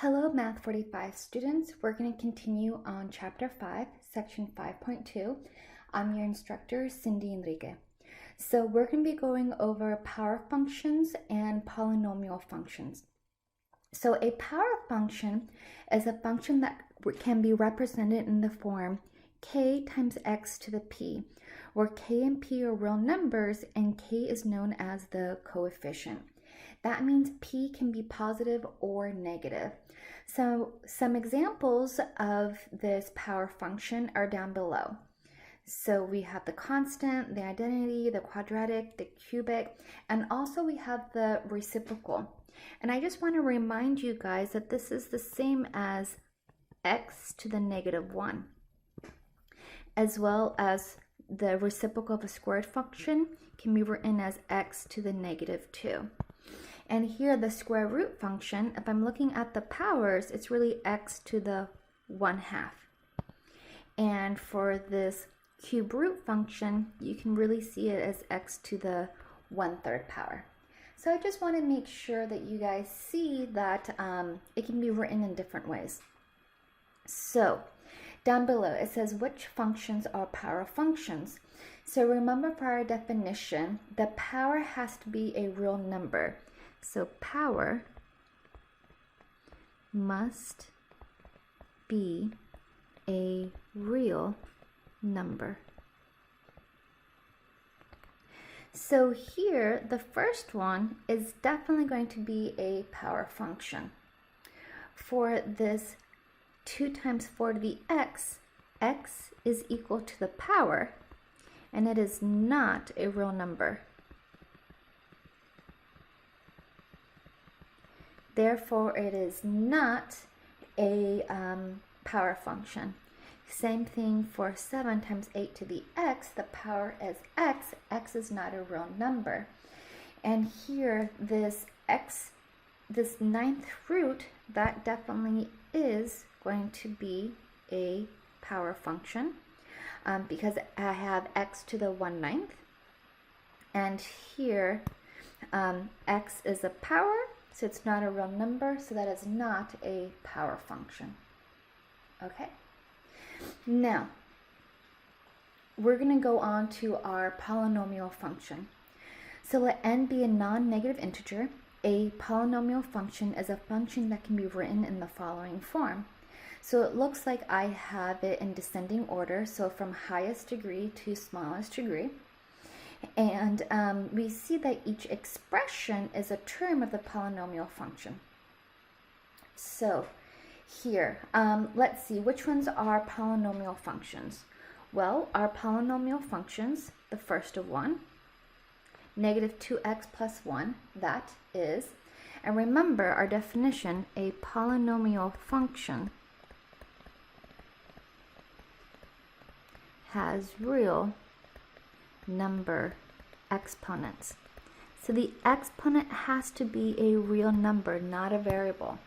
Hello Math 45 students, we're going to continue on Chapter 5, Section 5.2. I'm your instructor, Cindy Enrigue. So we're going to be going over power functions and polynomial functions. So a power function is a function that can be represented in the form k times x to the p, where k and p are real numbers and k is known as the coefficient. That means p can be positive or negative. So some examples of this power function are down below. So we have the constant, the identity, the quadratic, the cubic, and also we have the reciprocal. And I just want to remind you guys that this is the same as x to the negative 1, as well as the reciprocal of a squared function can be written as x to the negative 2. And here the square root function, if I'm looking at the powers, it's really x to the 1/2. And for this cube root function, you can really see it as x to the 1/3 power. So I just want to make sure that you guys see that it can be written in different ways. So down below it says which functions are power functions. So remember, for our definition, the power has to be a real number. So power must be a real number. So here, the first one is definitely going to be a power function. For this 2 times 4 to the x, x is equal to the power, and it is not a real number. Therefore, it is not a power function. Same thing for 7 times 8 to the x, the power is x. X is not a real number. And here, this x, this 9th root, that definitely is going to be a power function because I have x to the 1/9. And here, x is a power. So it's not a real number, so that is not a power function. Okay? Now, we're going to go on to our polynomial function. So let n be a non-negative integer. A polynomial function is a function that can be written in the following form. So it looks like I have it in descending order, so from highest degree to smallest degree. And we see that each expression is a term of the polynomial function. So here, let's see, which ones are polynomial functions? Well, our polynomial functions, the first of one, negative 2x plus 1, that is, and remember our definition, a polynomial function has real number exponents. So the exponent has to be a real number, not a variable.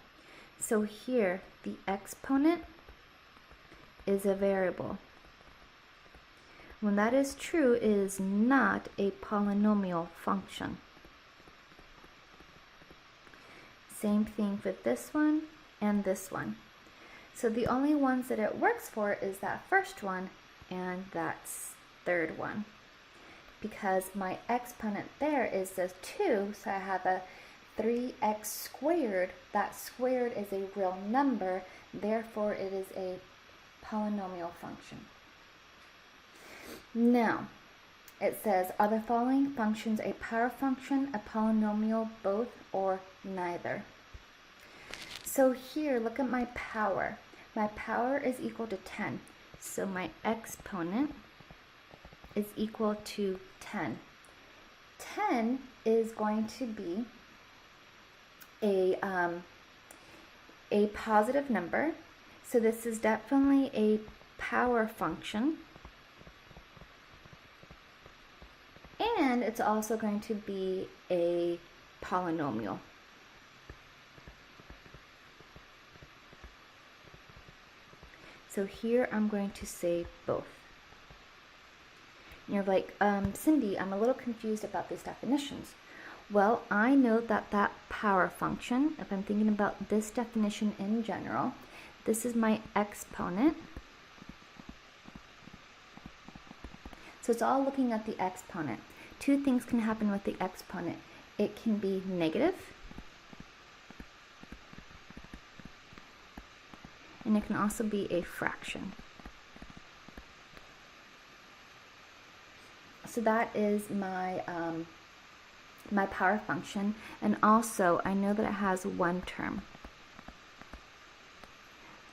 So here, the exponent is a variable. When that is true, it is not a polynomial function. Same thing with this one and this one. So the only ones that it works for is that first one and that third one. Because my exponent there is the 2, so I have a 3x squared. That squared is a real number, therefore it is a polynomial function. Now, it says, are the following functions a power function, a polynomial, both, or neither? So here, look at my power. My power is equal to 10, so my exponent is equal to 10. 10 is going to be a positive number, so this is definitely a power function, and it's also going to be a polynomial. So here I'm going to say both. You're like, Cindy, I'm a little confused about these definitions. Well, I know that that power function, if I'm thinking about this definition in general, this is my exponent. So it's all looking at the exponent. Two things can happen with the exponent. It can be negative, and it can also be a fraction. So that is my my power function, and also I know that it has one term,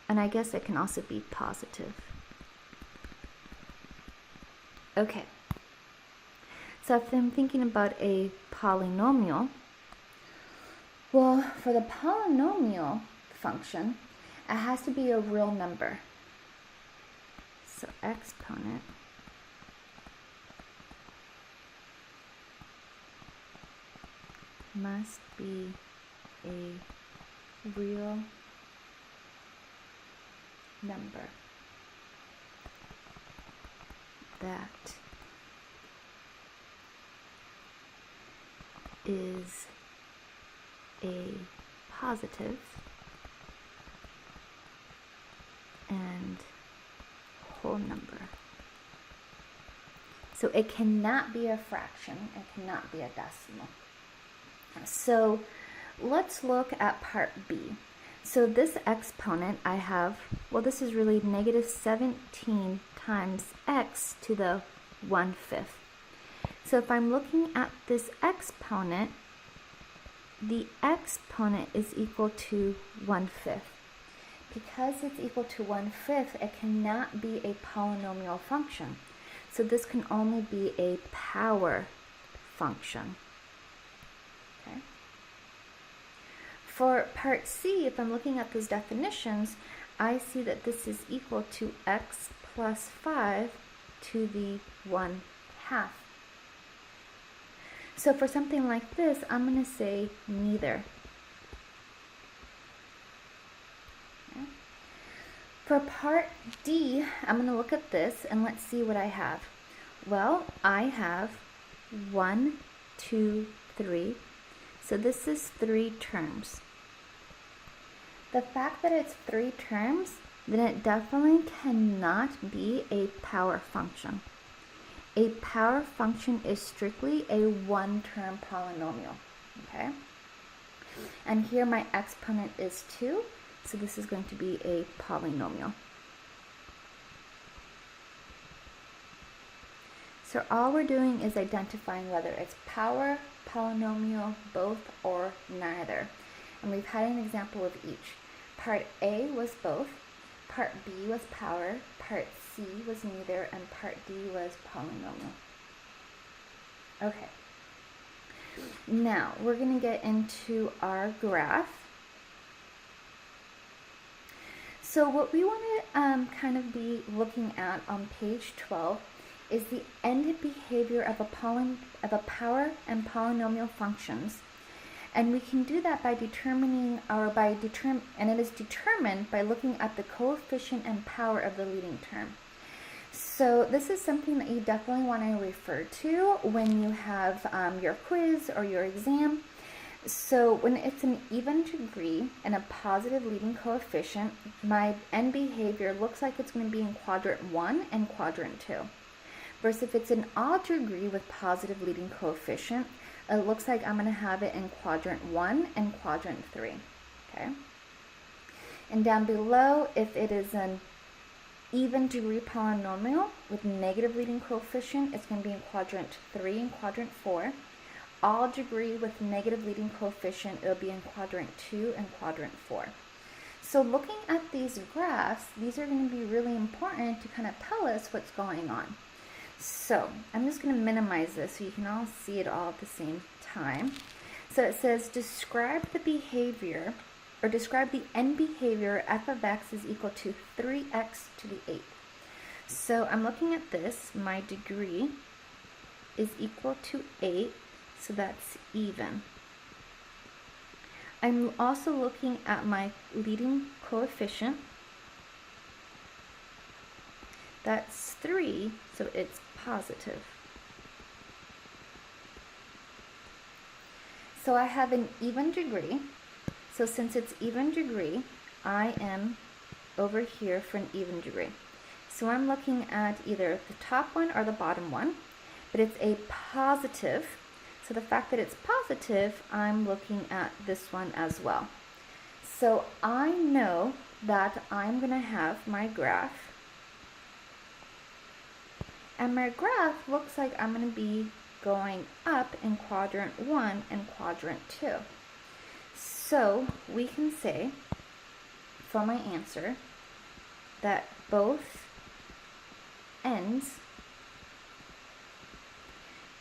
and I guess it can also be positive. Okay, so if I'm thinking about a polynomial, well, for the polynomial function, it has to be a real number. So exponent must be a real number that is a positive and whole number. So it cannot be a fraction, it cannot be a decimal. So let's look at part B. So this exponent I have, well, this is really negative 17 times x to the 1/5. So if I'm looking at this exponent, the exponent is equal to 1/5. Because it's equal to 1/5, it cannot be a polynomial function. So this can only be a power function. Okay. For part C, if I'm looking at those definitions, I see that this is equal to x plus 5 to the 1/2. So for something like this, I'm going to say neither. Okay. For part D, I'm going to look at this and let's see what I have. Well, I have 1, 2, 3. So this is 3 terms. The fact that it's 3 terms, then it definitely cannot be a power function. A power function is strictly a one-term polynomial, okay? And here my exponent is 2, so this is going to be a polynomial. So all we're doing is identifying whether it's power, polynomial, both, or neither. And we've had an example of each. Part A was both, part B was power, part C was neither, and part D was polynomial. Okay. Now, we're going to get into our graph. So what we want to kind of be looking at on page 12 is the end behavior of a power and polynomial functions. And we can do that by determining, and it is determined by looking at the coefficient and power of the leading term. So this is something that you definitely want to refer to when you have your quiz or your exam. So when it's an even degree and a positive leading coefficient, my end behavior looks like it's going to be in quadrant 1 and quadrant 2. Versus if it's an odd degree with positive leading coefficient, it looks like I'm going to have it in quadrant 1 and quadrant 3. Okay. And down below, if it is an even degree polynomial with negative leading coefficient, it's going to be in quadrant 3 and quadrant 4. Odd degree with negative leading coefficient, it'll be in quadrant 2 and quadrant 4. So looking at these graphs, these are going to be really important to kind of tell us what's going on. So I'm just going to minimize this so you can all see it all at the same time. So it says describe the behavior, or describe the end behavior f of x is equal to 3x to the 8th. So I'm looking at this, my degree is equal to 8, so that's even. I'm also looking at my leading coefficient. That's 3, so it's positive. So I have an even degree. So since it's even degree, I am over here for an even degree. So I'm looking at either the top one or the bottom one, but it's a positive. So the fact that it's positive, I'm looking at this one as well. So I know that I'm going to have my graph. And my graph looks like I'm going to be going up in quadrant 1 and quadrant 2. So we can say for my answer that both ends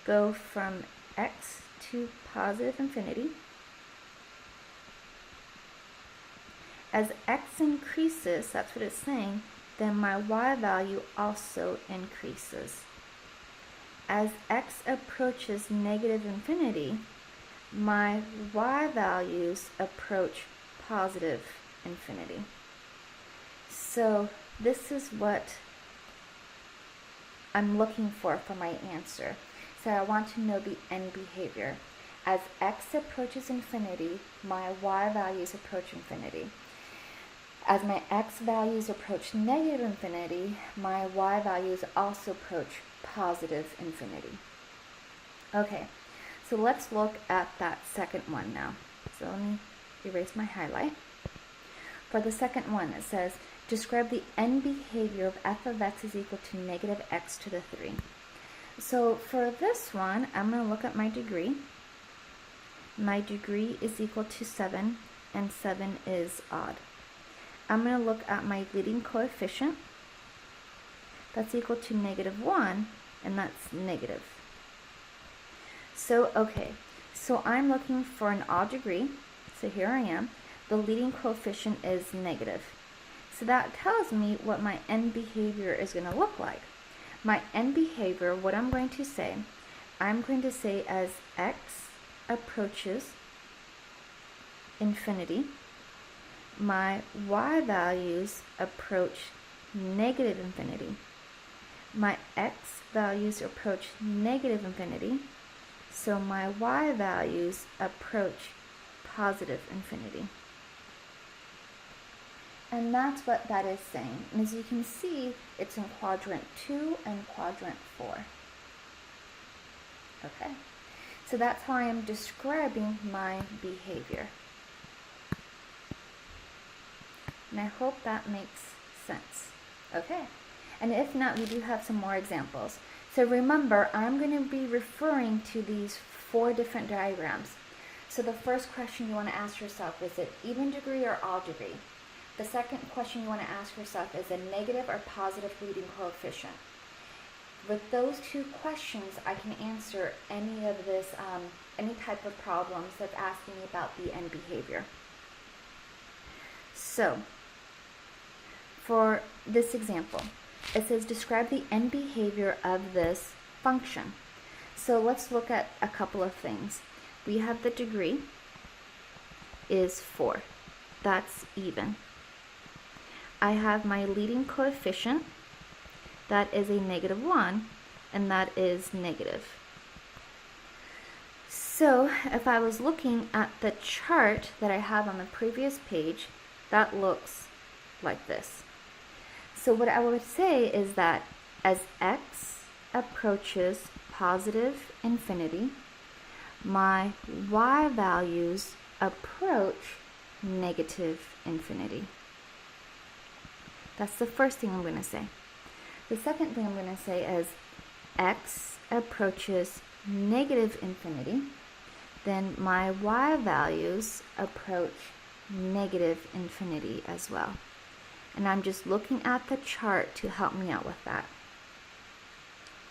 go from x to positive infinity. As x increases, that's what it's saying, then my y value also increases. As x approaches negative infinity, my y values approach positive infinity. So this is what I'm looking for my answer. So I want to know the end behavior. As x approaches infinity, my y values approach infinity. As my x values approach negative infinity, my y values also approach positive infinity. Okay, so let's look at that second one now. So let me erase my highlight. For the second one, it says, describe the end behavior of f of x is equal to negative x to the 3. So for this one, I'm going to look at my degree. My degree is equal to 7, and 7 is odd. I'm going to look at my leading coefficient. That's equal to negative 1, and that's negative. So, okay, so I'm looking for an odd degree. So here I am. The leading coefficient is negative. So that tells me what my end behavior is going to look like. My end behavior, what I'm going to say as x approaches infinity, my y values approach negative infinity. My x values approach negative infinity, so my y values approach positive infinity. And that's what that is saying. And as you can see, it's in quadrant 2 and quadrant 4. Okay, so that's how I am describing my behavior. And I hope that makes sense. Okay, and if not, we do have some more examples. So remember, I'm going to be referring to these 4 different diagrams. So the first question you want to ask yourself, is it even degree or odd degree? The second question you want to ask yourself is a negative or positive leading coefficient. With those 2 questions, I can answer any of this, any type of problems that's asking me about the end behavior. So, for this example, it says describe the end behavior of this function. So let's look at a couple of things. We have the degree is 4. That's even. I have my leading coefficient. That is a negative 1, and that is negative. So if I was looking at the chart that I have on the previous page, that looks like this. So what I would say is that as x approaches positive infinity, my y values approach negative infinity. That's the first thing I'm going to say. The second thing I'm going to say is x approaches negative infinity, then my y values approach negative infinity as well. And I'm just looking at the chart to help me out with that.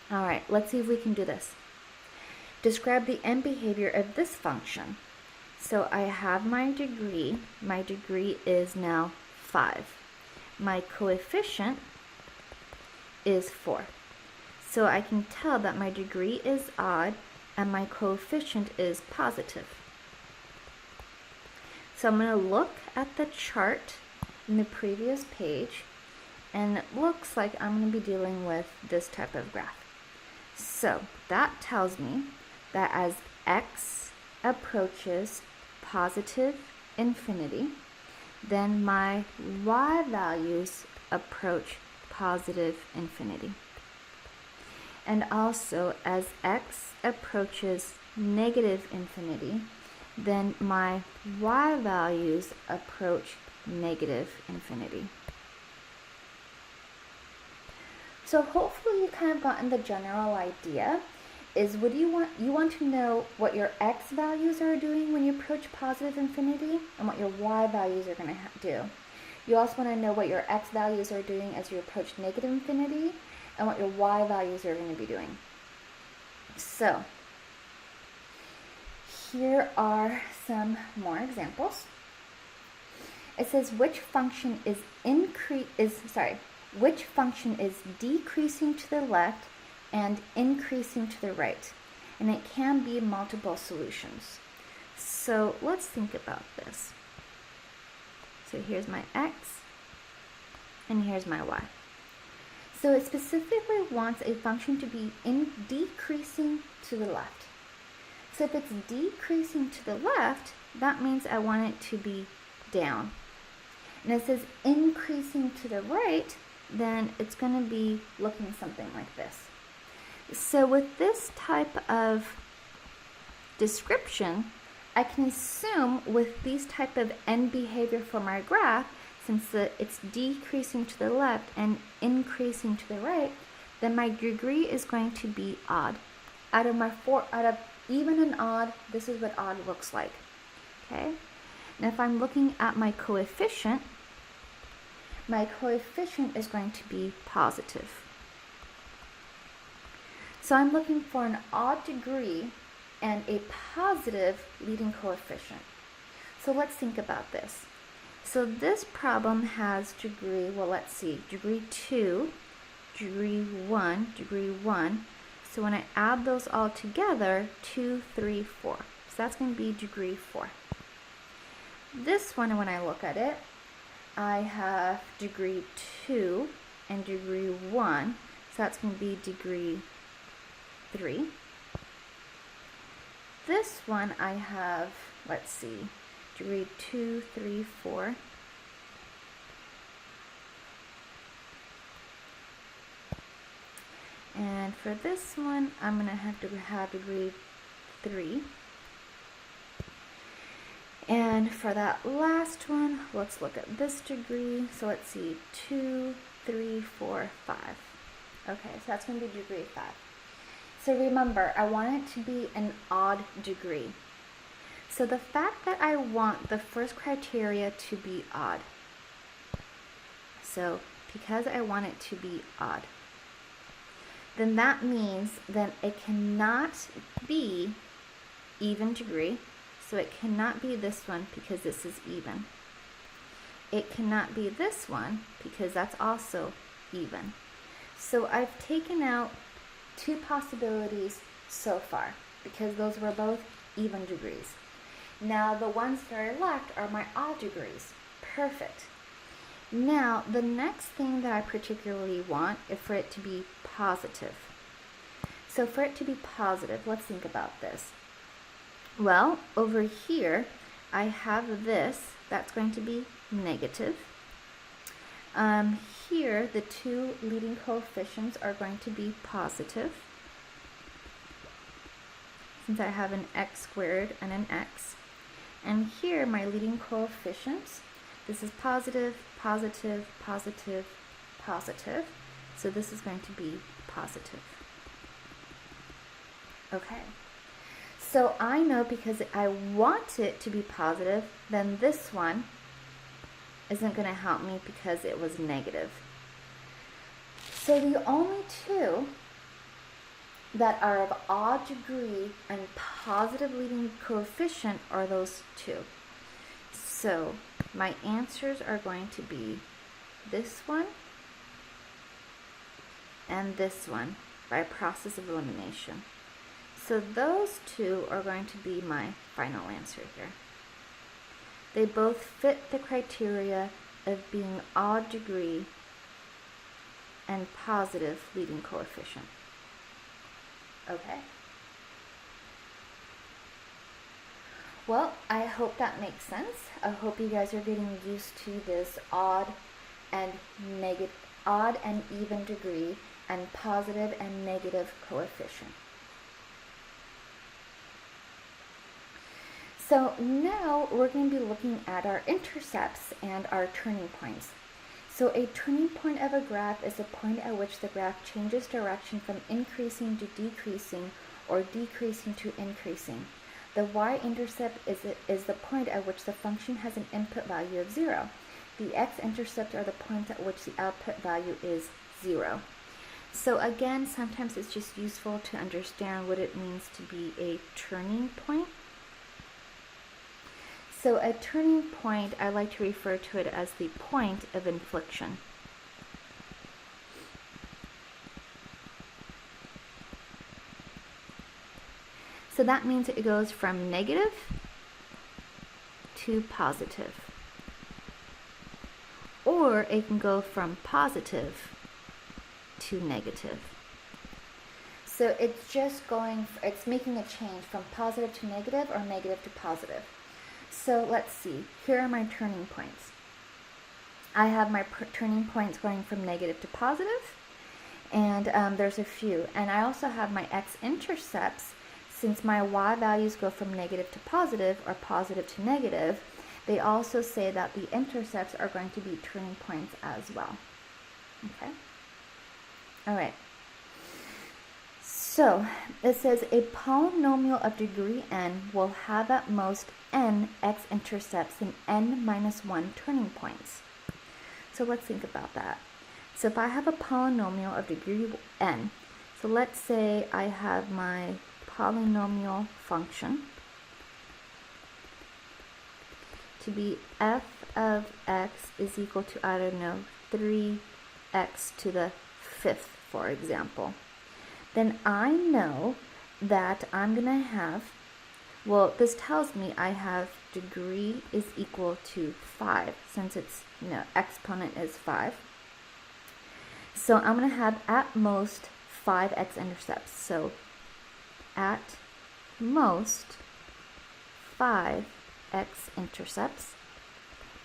All right, let's see if we can do this. Describe the end behavior of this function. So I have my degree. My degree is now 5. My coefficient is 4. So I can tell that my degree is odd and my coefficient is positive. So I'm going to look at the chart in the previous page, and it looks like I'm going to be dealing with this type of graph. So that tells me that as x approaches positive infinity, then my y values approach positive infinity. And also, as x approaches negative infinity, then my y values approach negative infinity. So hopefully you kind of gotten the general idea. Is what you want to know what your x values are doing when you approach positive infinity and what your y values are going to do. You also want to know what your x values are doing as you approach negative infinity and what your y values are going to be doing. So here are some more examples. It says which function is decreasing to the left and increasing to the right, and it can be multiple solutions. So let's think about this. So here's my x, and here's my y. So it specifically wants a function to be decreasing to the left. So if it's decreasing to the left, that means I want it to be down. And it says increasing to the right, then it's going to be looking something like this. So with this type of description, I can assume with these type of end behavior for my graph, since it's decreasing to the left and increasing to the right, then my degree is going to be odd. Out of even and odd, this is what odd looks like. Okay? And if I'm looking at my coefficient is going to be positive. So I'm looking for an odd degree and a positive leading coefficient. So let's think about this. So this problem has degree, well, let's see, degree 2, degree 1, degree 1. So when I add those all together, 2, 3, 4. So that's going to be degree 4. This one, when I look at it, I have degree 2 and degree 1. So that's going to be degree 3. This one I have, let's see, degree 2, 3, 4. And for this one, I'm going to have degree 3. And for that last one, let's look at this degree. So let's see, 2, 3, 4, 5. Okay, so that's going to be degree 5. So remember, I want it to be an odd degree. So the fact that I want the first criteria to be odd, so because I want it to be odd, then that means that it cannot be even degree. So it cannot be this one because this is even. It cannot be this one because that's also even. So I've taken out 2 possibilities so far because those were both even degrees. Now the ones that are left are my odd degrees. Perfect. Now the next thing that I particularly want is for it to be positive. So for it to be positive, let's think about this. Well, over here I have this, that's going to be negative. Here, the 2 leading coefficients are going to be positive, since I have an x squared and an x. And here, my leading coefficients, this is positive, positive, positive, positive. So this is going to be positive. Okay. So I know because I want it to be positive, then this one isn't going to help me because it was negative. So the only 2 that are of odd degree and positive leading coefficient are those 2. So my answers are going to be this one and this one by process of elimination. So those 2 are going to be my final answer here. They both fit the criteria of being odd degree and positive leading coefficient. Okay. Well, I hope that makes sense. I hope you guys are getting used to this odd and even degree and positive and negative coefficient. So now we're going to be looking at our intercepts and our turning points. So a turning point of a graph is a point at which the graph changes direction from increasing to decreasing or decreasing to increasing. The y-intercept is the point at which the function has an input value of 0. The x-intercepts are the points at which the output value is 0. So again, sometimes it's just useful to understand what it means to be a turning point. So a turning point, I like to refer to it as the point of inflection. So that means it goes from negative to positive. Or it can go from positive to negative. So it's making a change from positive to negative or negative to positive. So let's see, here are my turning points. I have my turning points going from negative to positive, and there's a few. And I also have my x-intercepts. Since my y values go from negative to positive or positive to negative, they also say that the intercepts are going to be turning points as well. Okay? All right. So it says a polynomial of degree n will have at most n x-intercepts and n minus 1 turning points. So let's think about that. So if I have a polynomial of degree n, so let's say I have my polynomial function to be f of x is equal to, I don't know, 3x to the 5th, for example. Then I know that I'm going to have, well, this tells me I have degree is equal to 5, since it's, exponent is 5. So I'm going to have at most 5 x-intercepts. So at most 5 x-intercepts,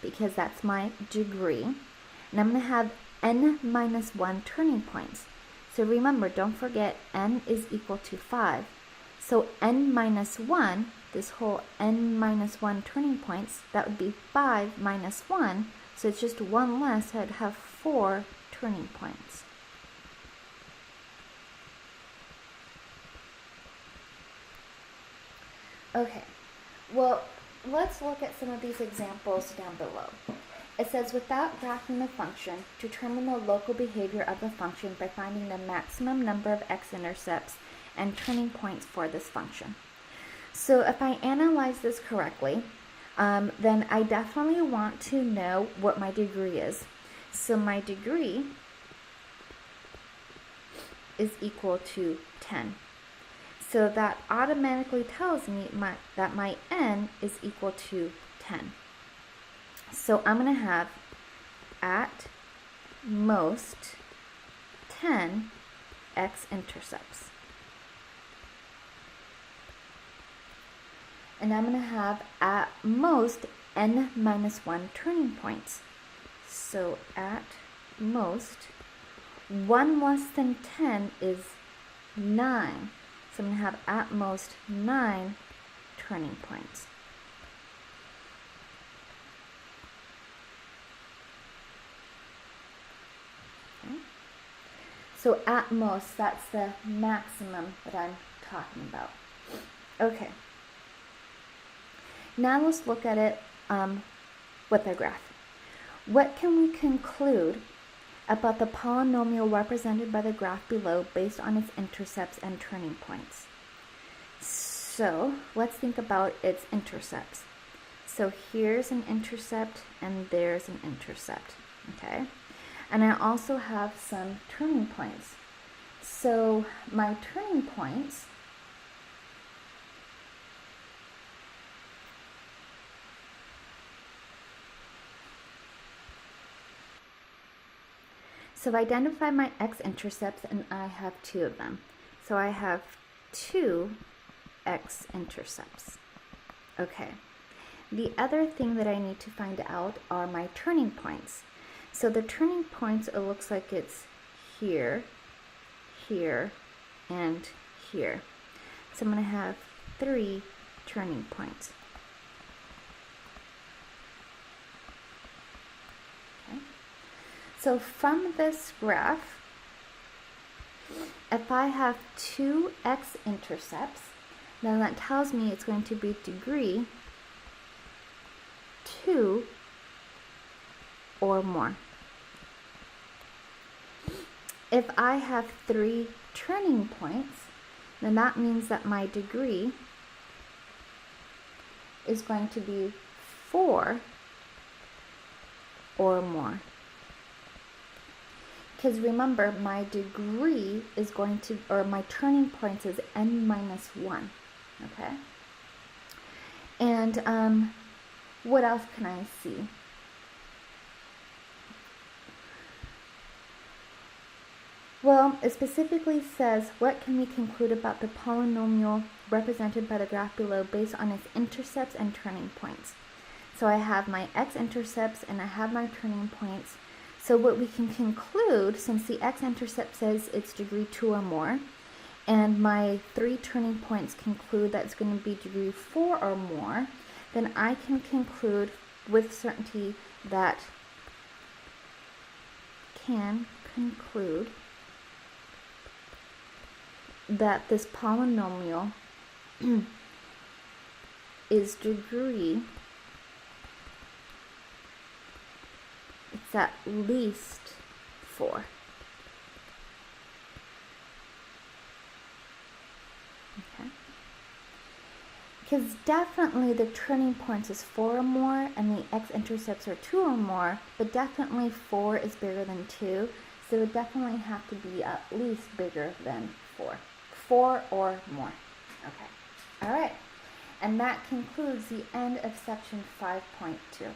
because that's my degree. And I'm going to have n minus 1 turning points. So remember, don't forget n is equal to 5. So n minus 1, this whole n minus 1 turning points, that would be 5 minus 1. So it's just one less, so I'd have 4 turning points. Okay, well, let's look at some of these examples down below. It says, without graphing the function, determine the local behavior of the function by finding the maximum number of x-intercepts and turning points for this function. So if I analyze this correctly, then I definitely want to know what my degree is. So my degree is equal to 10. So that automatically tells me that my n is equal to 10. So I'm going to have at most 10 x-intercepts. And I'm going to have at most n minus 1 turning points. So at most, 1 less than 10 is 9. So I'm going to have at most 9 turning points. Okay. So at most, that's the maximum that I'm talking about. Okay. Now let's look at it with a graph. What can we conclude about the polynomial represented by the graph below based on its intercepts and turning points? So let's think about its intercepts. So here's an intercept and there's an intercept, okay? And I also have some turning points. So my turning points So I've identified my x-intercepts, and I have 2 of them. So I have 2 x-intercepts. Okay. The other thing that I need to find out are my turning points. So the turning points, it looks like it's here, here, and here. So I'm going to have 3 turning points. Okay. So from this graph, if I have 2 x-intercepts, then that tells me it's going to be degree 2 or more. If I have 3 turning points, then that means that my degree is going to be 4 or more. Because remember, my degree is going to, or my turning points is n minus 1, okay? And what else can I see? Well, it specifically says, what can we conclude about the polynomial represented by the graph below based on its intercepts and turning points? So I have my x-intercepts and I have my turning points. So what we can conclude, since the x-intercept says it's degree 2 or more, and my 3 turning points conclude that it's going to be degree 4 or more, then I can conclude with certainty that this polynomial is degree, it's at least 4. Okay. Because definitely the turning points is 4 or more and the x-intercepts are 2 or more, but definitely 4 is bigger than 2, so it would definitely have to be at least bigger than 4. 4 or more. Okay. All right. And that concludes the end of section 5.2.